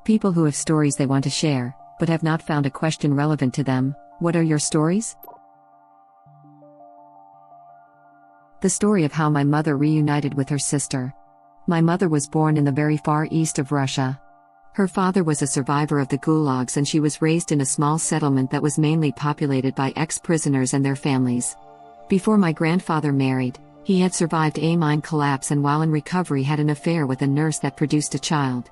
People who have stories they want to share, but have not found a question relevant to them. What are your stories? The story of how my mother reunited with her sister. My mother was born in the very far east of Russia. Her father was a survivor of the gulags and she was raised in a small settlement that was mainly populated by ex-prisoners and their families. Before my grandfather married, he had survived a mine collapse and while in recovery had an affair with a nurse that produced a child.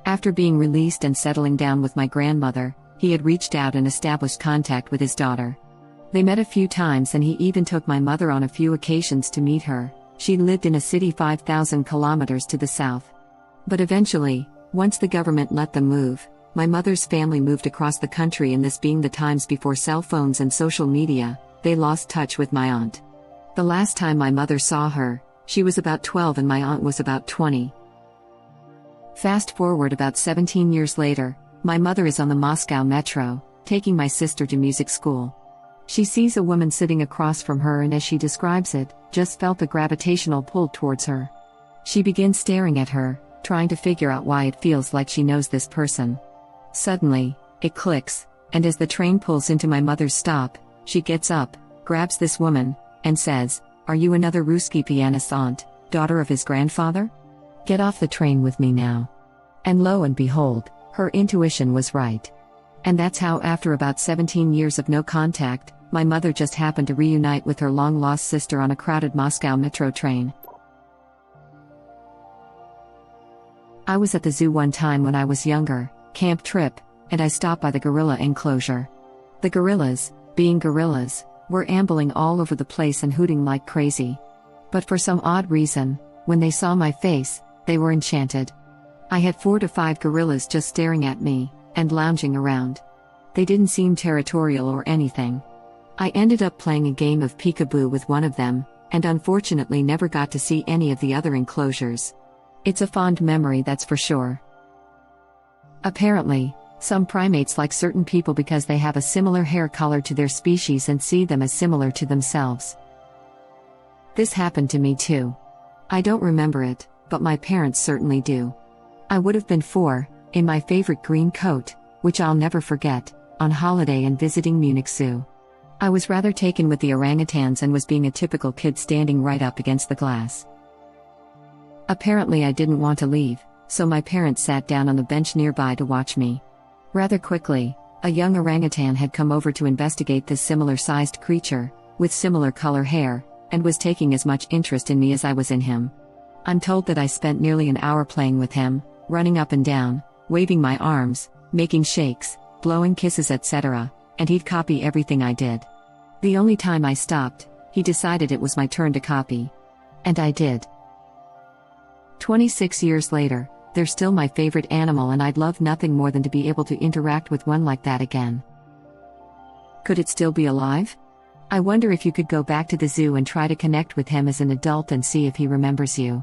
After being released and settling down with my grandmother, he had reached out and established contact with his daughter. They met a few times and he even took my mother on a few occasions to meet her. She lived in a city 5,000 kilometers to the south. But eventually, once the government let them move, my mother's family moved across the country, and this being the times before cell phones and social media, they lost touch with my aunt. The last time my mother saw her, she was about 12 and my aunt was about 20. Fast forward about 17 years later, my mother is on the Moscow metro, taking my sister to music school. She sees a woman sitting across from her and as she describes it, just felt the gravitational pull towards her. She begins staring at her, trying to figure out why it feels like she knows this person. Suddenly, it clicks, and as the train pulls into my mother's stop, she gets up, grabs this woman, and says, "Are you another Ruski pianist's aunt, daughter of his grandfather? Get off the train with me now." And lo and behold, her intuition was right. And that's how after about 17 years of no contact, my mother just happened to reunite with her long-lost sister on a crowded Moscow metro train. I was at the zoo one time when I was younger, camp trip, and I stopped by the gorilla enclosure. The gorillas, being gorillas, were ambling all over the place and hooting like crazy. But for some odd reason, when they saw my face, they were enchanted. I had 4 to 5 gorillas just staring at me, and lounging around. They didn't seem territorial or anything. I ended up playing a game of peekaboo with one of them, and unfortunately never got to see any of the other enclosures. It's a fond memory, that's for sure. Apparently, some primates like certain people because they have a similar hair color to their species and see them as similar to themselves. This happened to me too. I don't remember it, but my parents certainly do. I would have been 4, in my favorite green coat, which I'll never forget, on holiday and visiting Munich Zoo. I was rather taken with the orangutans and was being a typical kid standing right up against the glass. Apparently I didn't want to leave, so my parents sat down on the bench nearby to watch me. Rather quickly, a young orangutan had come over to investigate this similar-sized creature, with similar color hair, and was taking as much interest in me as I was in him. I'm told that I spent nearly an hour playing with him, running up and down, waving my arms, making shakes, blowing kisses, etc., and he'd copy everything I did. The only time I stopped, he decided it was my turn to copy. And I did. 26 years later, they're still my favorite animal and I'd love nothing more than to be able to interact with one like that again. Could it still be alive? I wonder if you could go back to the zoo and try to connect with him as an adult and see if he remembers you.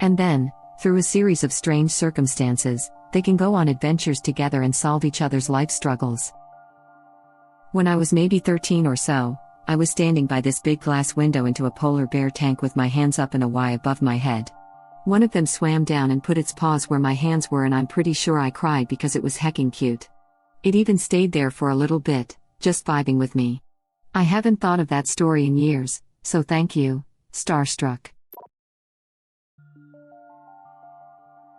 And then, through a series of strange circumstances, they can go on adventures together and solve each other's life struggles. When I was maybe 13 or so, I was standing by this big glass window into a polar bear tank with my hands up in a Y above my head. One of them swam down and put its paws where my hands were and I'm pretty sure I cried because it was hecking cute. It even stayed there for a little bit, just vibing with me. I haven't thought of that story in years, so thank you, Starstruck.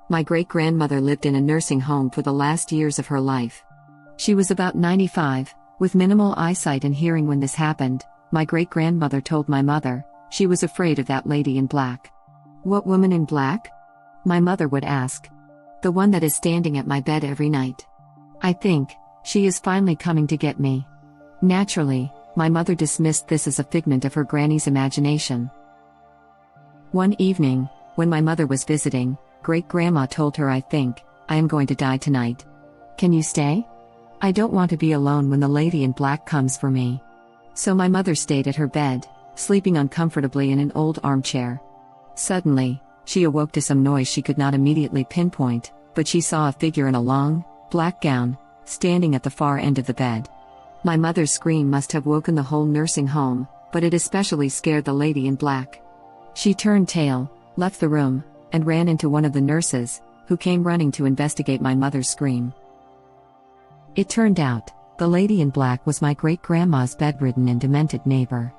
My great-grandmother lived in a nursing home for the last years of her life. She was about 95, with minimal eyesight and hearing when this happened. My great-grandmother told my mother, she was afraid of that lady in black. "What woman in black?" my mother would ask. "The one that is standing at my bed every night. I think she is finally coming to get me." Naturally, my mother dismissed this as a figment of her granny's imagination. One evening, when my mother was visiting, great-grandma told her, "I think I am going to die tonight. Can you stay? I don't want to be alone when the lady in black comes for me." So my mother stayed at her bed, sleeping uncomfortably in an old armchair. Suddenly, she awoke to some noise she could not immediately pinpoint, but she saw a figure in a long, black gown, standing at the far end of the bed. My mother's scream must have woken the whole nursing home, but it especially scared the lady in black. She turned tail, left the room, and ran into one of the nurses, who came running to investigate my mother's scream. It turned out, the lady in black was my great-grandma's bedridden and demented neighbor.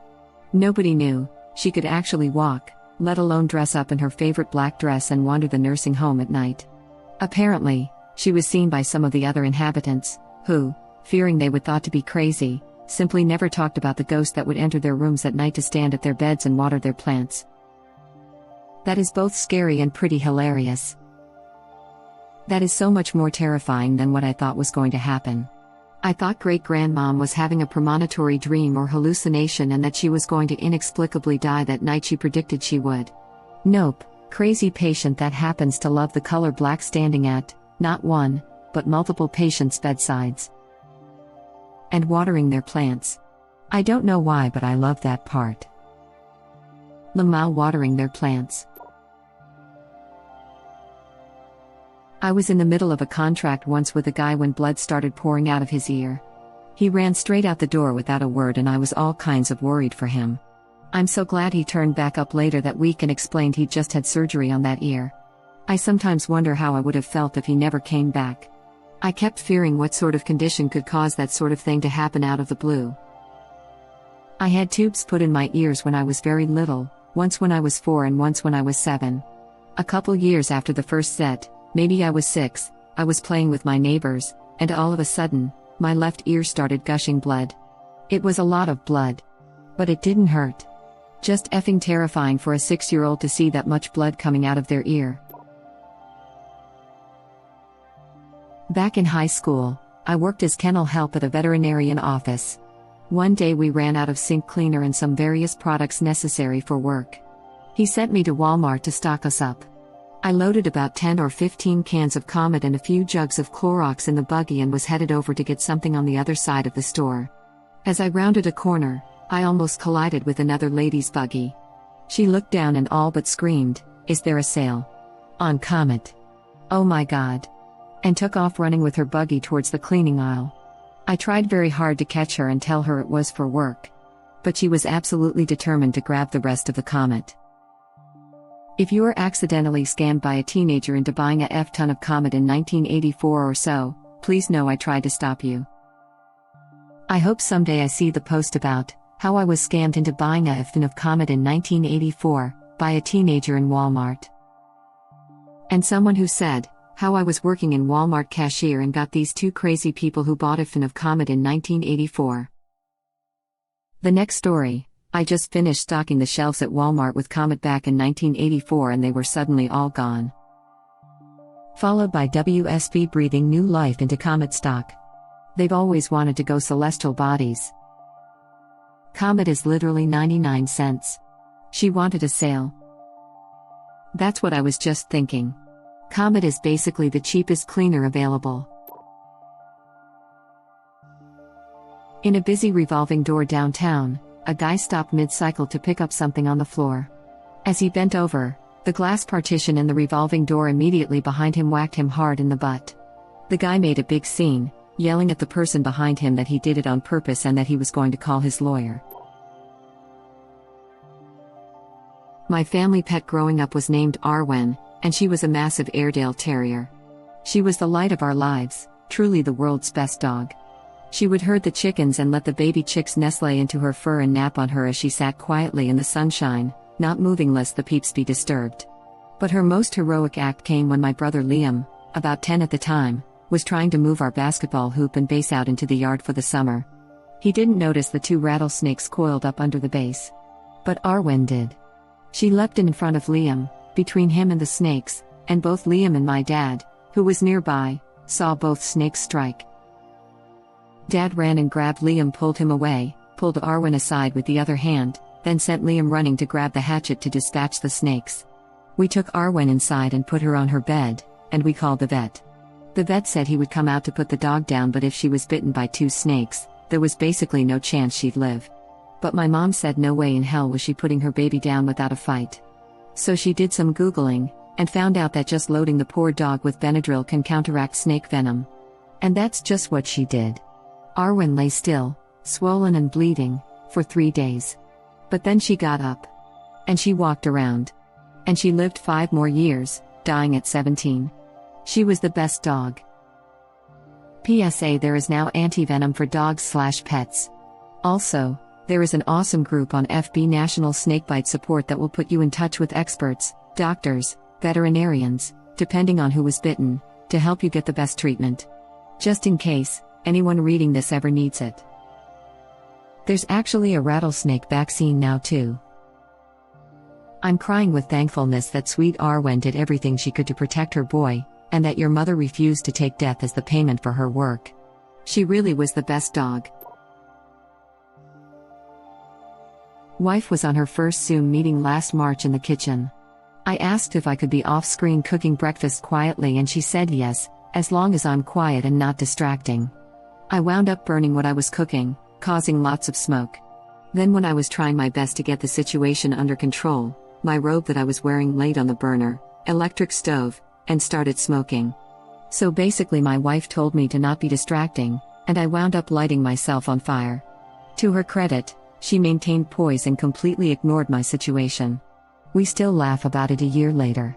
Nobody knew she could actually walk, let alone dress up in her favorite black dress and wander the nursing home at night. Apparently, she was seen by some of the other inhabitants, who, fearing they would thought to be crazy, simply never talked about the ghost that would enter their rooms at night to stand at their beds and water their plants. That is both scary and pretty hilarious. That is so much more terrifying than what I thought was going to happen. I thought great-grandmom was having a premonitory dream or hallucination and that she was going to inexplicably die that night she predicted she would. Nope, crazy patient that happens to love the color black standing at, not one, but multiple patients' bedsides. And watering their plants. I don't know why, but I love that part. Lamau watering their plants. I was in the middle of a contract once with a guy when blood started pouring out of his ear. He ran straight out the door without a word and I was all kinds of worried for him. I'm so glad he turned back up later that week and explained he'd just had surgery on that ear. I sometimes wonder how I would have felt if he never came back. I kept fearing what sort of condition could cause that sort of thing to happen out of the blue. I had tubes put in my ears when I was very little, once when I was 4 and once when I was 7. A couple years after the first set, maybe I was 6, I was playing with my neighbors, and all of a sudden, my left ear started gushing blood. It was a lot of blood. But it didn't hurt. Just effing terrifying for a 6-year-old to see that much blood coming out of their ear. Back in high school, I worked as kennel help at a veterinarian office. One day we ran out of sink cleaner and some various products necessary for work. He sent me to Walmart to stock us up. I loaded about 10 or 15 cans of Comet and a few jugs of Clorox in the buggy and was headed over to get something on the other side of the store. As I rounded a corner, I almost collided with another lady's buggy. She looked down and all but screamed, "Is there a sale on Comet? Oh my God," and took off running with her buggy towards the cleaning aisle. I tried very hard to catch her and tell her it was for work. But she was absolutely determined to grab the rest of the Comet. If you were accidentally scammed by a teenager into buying a F-ton of Comet in 1984 or so, please know I tried to stop you. I hope someday I see the post about how I was scammed into buying a F-ton of Comet in 1984 by a teenager in Walmart. And someone who said how I was working in Walmart cashier and got these two crazy people who bought a F-ton of Comet in 1984. The next story. I just finished stocking the shelves at Walmart with Comet back in 1984 and they were suddenly all gone. Followed by WSB breathing new life into Comet stock. They've always wanted to go celestial bodies. Comet is literally 99 cents. She wanted a sale. That's what I was just thinking. Comet is basically the cheapest cleaner available. In a busy revolving door downtown, a guy stopped mid-cycle to pick up something on the floor. As he bent over, the glass partition in the revolving door immediately behind him whacked him hard in the butt. The guy made a big scene, yelling at the person behind him that he did it on purpose and that he was going to call his lawyer. My family pet growing up was named Arwen, and she was a massive Airedale Terrier. She was the light of our lives, truly the world's best dog. She would herd the chickens and let the baby chicks nestle into her fur and nap on her as she sat quietly in the sunshine, not moving lest the peeps be disturbed. But her most heroic act came when my brother Liam, about 10 at the time, was trying to move our basketball hoop and base out into the yard for the summer. He didn't notice the 2 rattlesnakes coiled up under the base. But Arwen did. She leapt in front of Liam, between him and the snakes, and both Liam and my dad, who was nearby, saw both snakes strike. Dad ran and grabbed Liam, pulled him away, pulled Arwen aside with the other hand, then sent Liam running to grab the hatchet to dispatch the snakes. We took Arwen inside and put her on her bed, and we called the vet. The vet said he would come out to put the dog down, but if she was bitten by 2 snakes, there was basically no chance she'd live. But my mom said no way in hell was she putting her baby down without a fight. So she did some Googling, and found out that just loading the poor dog with Benadryl can counteract snake venom. And that's just what she did. Arwen lay still, swollen and bleeding, for 3 days. But then she got up. And she walked around. And she lived 5 more years, dying at 17. She was the best dog. PSA: there is now anti-venom for dogs/pets. Also, there is an awesome group on FB National Snakebite Support that will put you in touch with experts, doctors, veterinarians, depending on who was bitten, to help you get the best treatment. Just in case anyone reading this ever needs it. There's actually a rattlesnake vaccine now too. I'm crying with thankfulness that sweet Arwen did everything she could to protect her boy, and that your mother refused to take death as the payment for her work. She really was the best dog. Wife was on her first Zoom meeting last March in the kitchen. I asked if I could be off-screen cooking breakfast quietly and she said yes, as long as I'm quiet and not distracting. I wound up burning what I was cooking, causing lots of smoke. Then when I was trying my best to get the situation under control, my robe that I was wearing laid on the burner, electric stove, and started smoking. So basically my wife told me to not be distracting, and I wound up lighting myself on fire. To her credit, she maintained poise and completely ignored my situation. We still laugh about it a year later.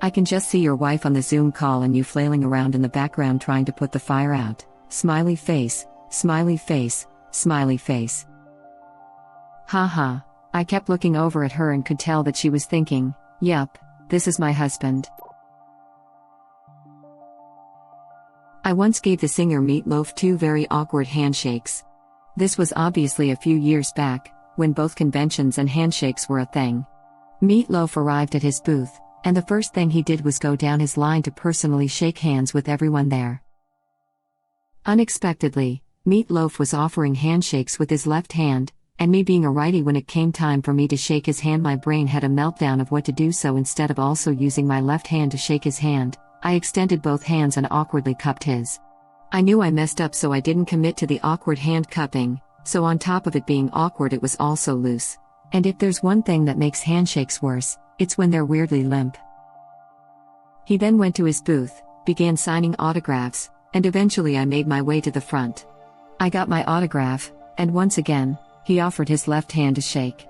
I can just see your wife on the Zoom call and you flailing around in the background trying to put the fire out. Smiley face, smiley face, smiley face. Haha, I kept looking over at her and could tell that she was thinking, yup, this is my husband. I once gave the singer Meat Loaf 2 very awkward handshakes. This was obviously a few years back, when both conventions and handshakes were a thing. Meat Loaf arrived at his booth, and the first thing he did was go down his line to personally shake hands with everyone there. Unexpectedly, Meat Loaf was offering handshakes with his left hand, and me being a righty, when it came time for me to shake his hand, my brain had a meltdown of what to do, so instead of also using my left hand to shake his hand, I extended both hands and awkwardly cupped his. I knew I messed up, so I didn't commit to the awkward hand cupping, so on top of it being awkward, it was also loose. And if there's one thing that makes handshakes worse, it's when they're weirdly limp. He then went to his booth, began signing autographs, and eventually I made my way to the front. I got my autograph, and once again, he offered his left hand to shake.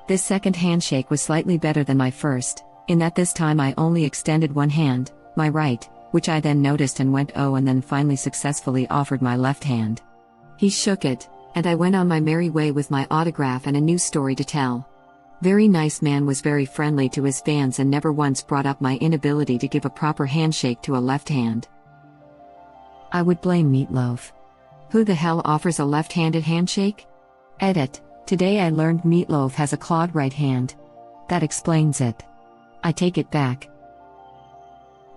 This second handshake was slightly better than my first, in that this time I only extended one hand, my right, which I then noticed and went oh, and then finally successfully offered my left hand. He shook it, and I went on my merry way with my autograph and a new story to tell. Very nice man, was very friendly to his fans and never once brought up my inability to give a proper handshake to a left hand. I would blame Meat Loaf. Who the hell offers a left-handed handshake? Edit: today I learned Meat Loaf has a clawed right hand. That explains it. I take it back.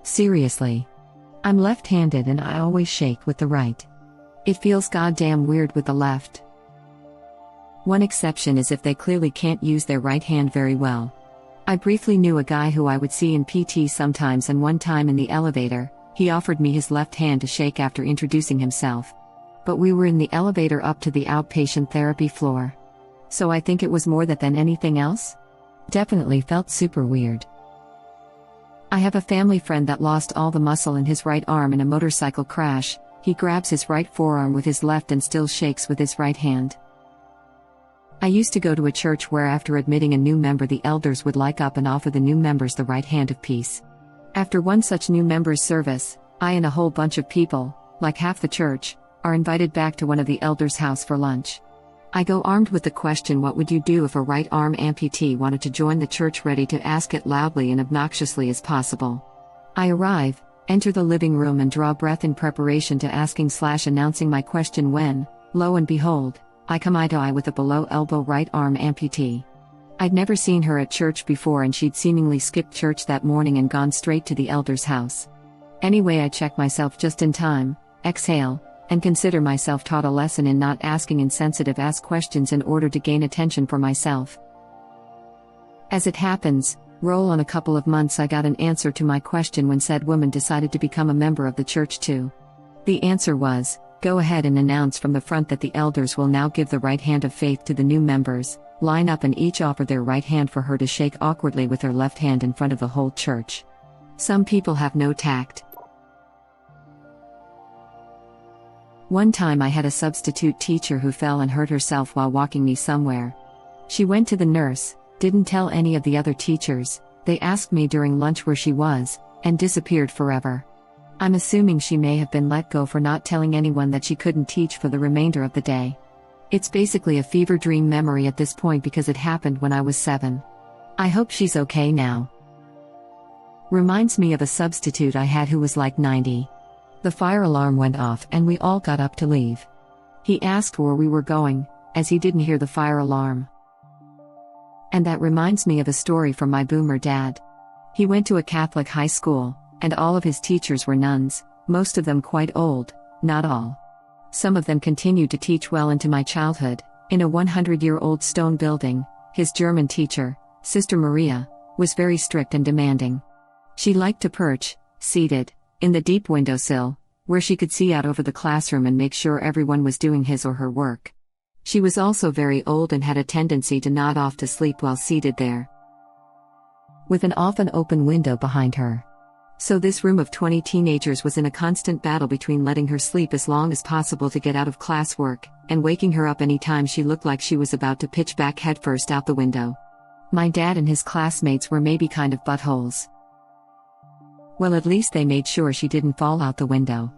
Seriously. I'm left-handed and I always shake with the right. It feels goddamn weird with the left. One exception is if they clearly can't use their right hand very well. I briefly knew a guy who I would see in PT sometimes, and one time in the elevator, he offered me his left hand to shake after introducing himself. But we were in the elevator up to the outpatient therapy floor. So I think it was more that than anything else. Definitely felt super weird. I have a family friend that lost all the muscle in his right arm in a motorcycle crash. He grabs his right forearm with his left and still shakes with his right hand. I used to go to a church where after admitting a new member, the elders would like up and offer the new members the right hand of peace. After one such new member's service, I and a whole bunch of people, like half the church, are invited back to one of the elders' house for lunch. I go armed with the question, what would you do if a right arm amputee wanted to join the church, ready to ask it loudly and obnoxiously as possible. I arrive, enter the living room and draw breath in preparation to asking/announcing my question when, lo and behold, I come eye to eye with a below elbow right arm amputee. I'd never seen her at church before, and she'd seemingly skipped church that morning and gone straight to the elder's house. Anyway, I check myself just in time, exhale, and consider myself taught a lesson in not asking insensitive ass questions in order to gain attention for myself. As it happens, roll on a couple of months, I got an answer to my question when said woman decided to become a member of the church too. The answer was, go ahead and announce from the front that the elders will now give the right hand of faith to the new members, line up and each offer their right hand for her to shake awkwardly with her left hand in front of the whole church. Some people have no tact. One time I had a substitute teacher who fell and hurt herself while walking me somewhere. She went to the nurse, didn't tell any of the other teachers, they asked me during lunch where she was, and disappeared forever. I'm assuming she may have been let go for not telling anyone that she couldn't teach for the remainder of the day. It's basically a fever dream memory at this point because it happened when I was 7. I hope she's okay now. Reminds me of a substitute I had who was like 90. The fire alarm went off and we all got up to leave. He asked where we were going, as he didn't hear the fire alarm. And that reminds me of a story from my boomer dad. He went to a Catholic high school, and all of his teachers were nuns, most of them quite old, not all. Some of them continued to teach well into my childhood. In a 100-year-old stone building, his German teacher, Sister Maria, was very strict and demanding. She liked to perch, seated, in the deep windowsill, where she could see out over the classroom and make sure everyone was doing his or her work. She was also very old and had a tendency to nod off to sleep while seated there, with an often open window behind her. So this room of 20 teenagers was in a constant battle between letting her sleep as long as possible to get out of classwork, and waking her up any time she looked like she was about to pitch back headfirst out the window. My dad and his classmates were maybe kind of buttholes. Well, at least they made sure she didn't fall out the window.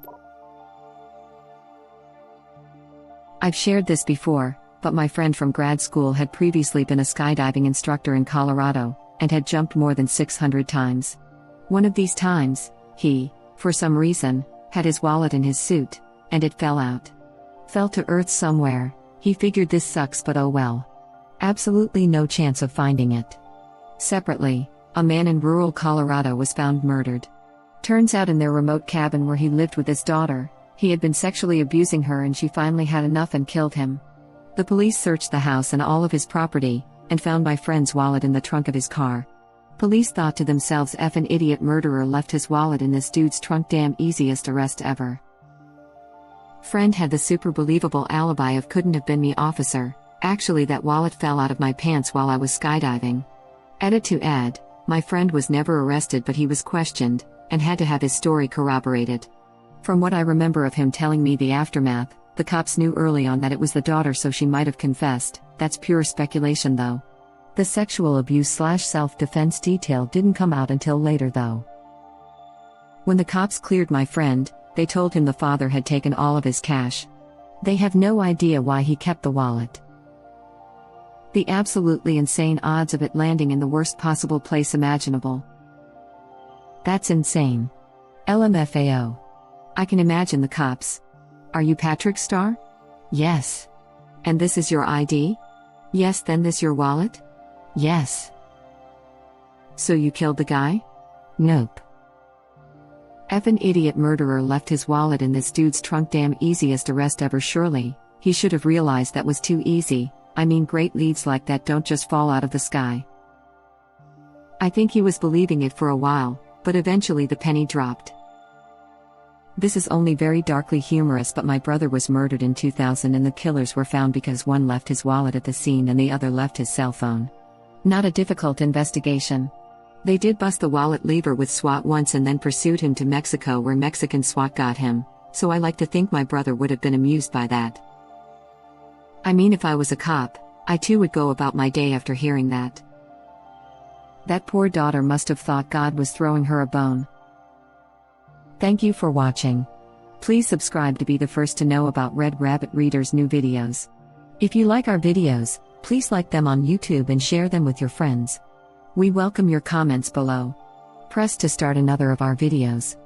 I've shared this before, but my friend from grad school had previously been a skydiving instructor in Colorado, and had jumped more than 600 times. One of these times, he, for some reason, had his wallet in his suit, and it fell out. Fell to earth somewhere. He figured this sucks, but oh well. Absolutely no chance of finding it. Separately, a man in rural Colorado was found murdered. Turns out in their remote cabin where he lived with his daughter, he had been sexually abusing her and she finally had enough and killed him. The police searched the house and all of his property, and found my friend's wallet in the trunk of his car. Police thought to themselves, effing idiot murderer left his wallet in this dude's trunk, damn easiest arrest ever. Friend had the super believable alibi of couldn't have been me officer, actually that wallet fell out of my pants while I was skydiving. Edit to add, my friend was never arrested but he was questioned, and had to have his story corroborated. From what I remember of him telling me the aftermath, the cops knew early on that it was the daughter, so she might have confessed. That's pure speculation though. The sexual abuse/self-defense detail didn't come out until later though. When the cops cleared my friend, they told him the father had taken all of his cash. They have no idea why he kept the wallet. The absolutely insane odds of it landing in the worst possible place imaginable. That's insane. LMFAO. I can imagine the cops. Are you Patrick Star? Yes. And this is your ID? Yes. Then this your wallet? Yes. So you killed the guy? Nope. Effin' idiot murderer left his wallet in this dude's trunk, damn easiest arrest ever. Surely, he should have realized that was too easy. I mean, great leads like that don't just fall out of the sky. I think he was believing it for a while, but eventually the penny dropped. This is only very darkly humorous, but my brother was murdered in 2000 and the killers were found because one left his wallet at the scene and the other left his cell phone. Not a difficult investigation. They did bust the wallet lever with SWAT once and then pursued him to Mexico where Mexican SWAT got him, so I like to think my brother would have been amused by that. I mean, if I was a cop, I too would go about my day after hearing that. That poor daughter must have thought God was throwing her a bone. Thank you for watching. Please subscribe to be the first to know about Red Rabbit Reader's new videos. If you like our videos, please like them on YouTube and share them with your friends. We welcome your comments below. Press to start another of our videos.